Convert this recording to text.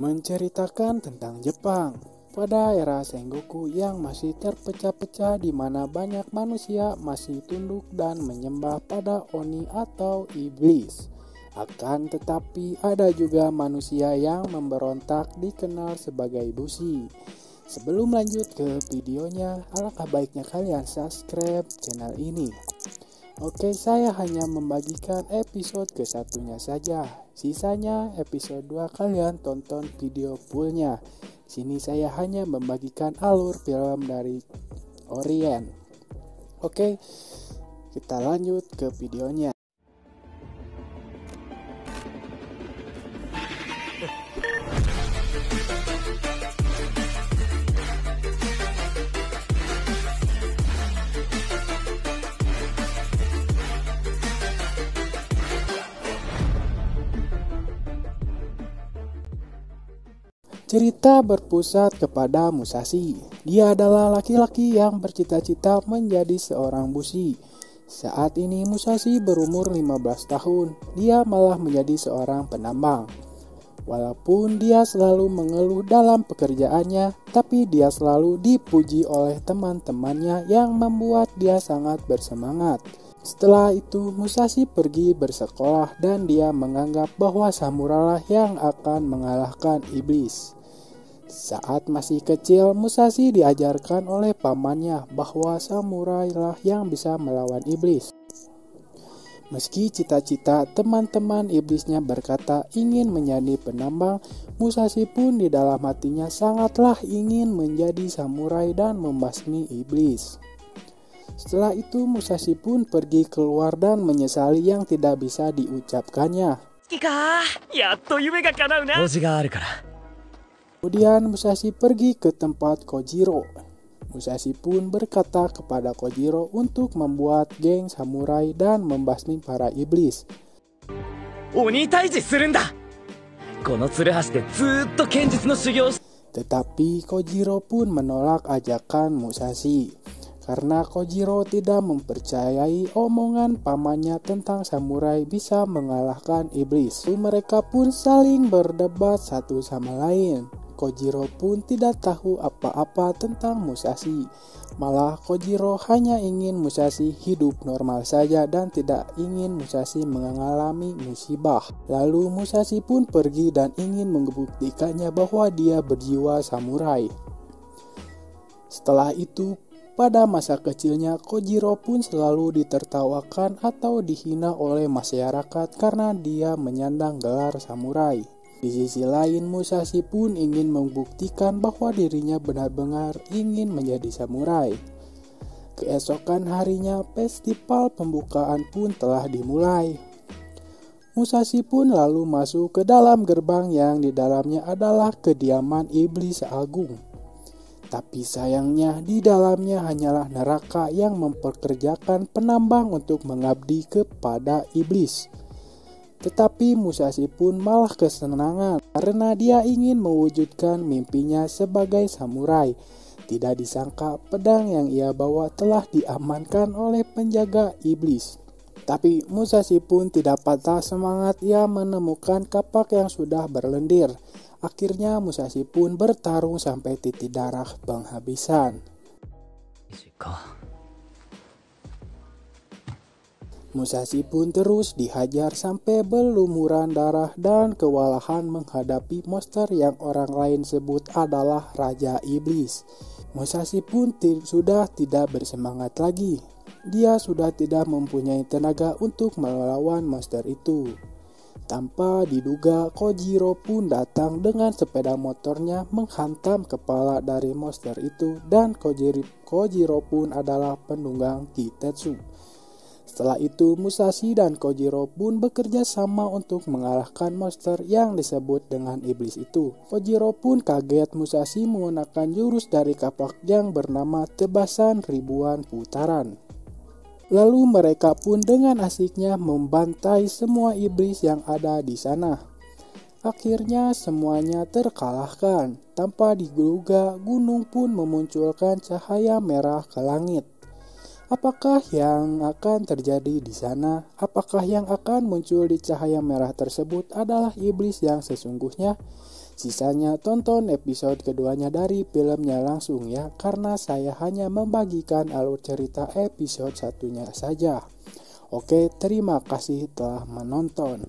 menceritakan tentang Jepang pada era Sengoku yang masih terpecah-pecah di mana banyak manusia masih tunduk dan menyembah pada Oni atau iblis. Akan tetapi ada juga manusia yang memberontak dikenal sebagai bushi. Sebelum lanjut ke videonya, alangkah baiknya kalian subscribe channel ini. Oke, saya hanya membagikan episode ke-1-nya saja. Sisanya episode 2 kalian tonton video fullnya. Sini saya hanya membagikan alur film dari Orient. Oke, kita lanjut ke videonya. Cerita berpusat kepada Musashi. Dia adalah laki-laki yang bercita-cita menjadi seorang bushi. Saat ini Musashi berumur 15 tahun. Dia malah menjadi seorang penambang. Walaupun dia selalu mengeluh dalam pekerjaannya, tapi dia selalu dipuji oleh teman-temannya yang membuat dia sangat bersemangat. Setelah itu, Musashi pergi bersekolah dan dia menganggap bahwa samurai lah yang akan mengalahkan iblis. Saat masih kecil, Musashi diajarkan oleh pamannya bahwa samurai lah yang bisa melawan iblis. Meski cita-cita teman-teman iblisnya berkata ingin menjadi penambang, Musashi pun di dalam hatinya sangatlah ingin menjadi samurai dan membasmi iblis. Setelah itu Musashi pun pergi keluar dan menyesali yang tidak bisa diucapkannya. Kemudian Musashi pergi ke tempat Kojiro. Musashi pun berkata kepada Kojiro untuk membuat geng samurai dan membasmi para iblis. Tetapi Kojiro pun menolak ajakan Musashi. Karena Kojiro tidak mempercayai omongan pamannya tentang samurai bisa mengalahkan iblis. Mereka pun saling berdebat satu sama lain. Kojiro pun tidak tahu apa-apa tentang Musashi. Malah Kojiro hanya ingin Musashi hidup normal saja dan tidak ingin Musashi mengalami musibah. Lalu Musashi pun pergi dan ingin membuktikannya bahwa dia berjiwa samurai. Setelah itu, pada masa kecilnya Kojiro pun selalu ditertawakan atau dihina oleh masyarakat karena dia menyandang gelar samurai. Di sisi lain, Musashi pun ingin membuktikan bahwa dirinya benar-benar ingin menjadi samurai. Keesokan harinya, festival pembukaan pun telah dimulai. Musashi pun lalu masuk ke dalam gerbang yang di dalamnya adalah kediaman iblis agung. Tapi sayangnya di dalamnya hanyalah neraka yang memperkerjakan penambang untuk mengabdi kepada iblis. Tetapi Musashi pun malah kesenangan karena dia ingin mewujudkan mimpinya sebagai samurai. Tidak disangka pedang yang ia bawa telah diamankan oleh penjaga iblis. Tapi Musashi pun tidak patah semangat, ia menemukan kapak yang sudah berlendir. Akhirnya Musashi pun bertarung sampai titik darah penghabisan. Musashi pun terus dihajar sampai berlumuran darah dan kewalahan menghadapi monster yang orang lain sebut adalah Raja Iblis. Musashi pun sudah tidak bersemangat lagi. Dia sudah tidak mempunyai tenaga untuk melawan monster itu. Tanpa diduga, Kojiro pun datang dengan sepeda motornya menghantam kepala dari monster itu dan Kojiro pun adalah penunggang Kitetsu. Setelah itu, Musashi dan Kojiro pun bekerja sama untuk mengalahkan monster yang disebut dengan iblis itu. Kojiro pun kaget Musashi menggunakan jurus dari kapak yang bernama tebasan ribuan putaran. Lalu mereka pun dengan asiknya membantai semua iblis yang ada di sana. Akhirnya semuanya terkalahkan. Tanpa diduga, gunung pun memunculkan cahaya merah ke langit. Apakah yang akan terjadi di sana? Apakah yang akan muncul di cahaya merah tersebut adalah iblis yang sesungguhnya? Sisanya tonton episode keduanya dari filmnya langsung ya, karena saya hanya membagikan alur cerita episode satunya saja. Oke, terima kasih telah menonton.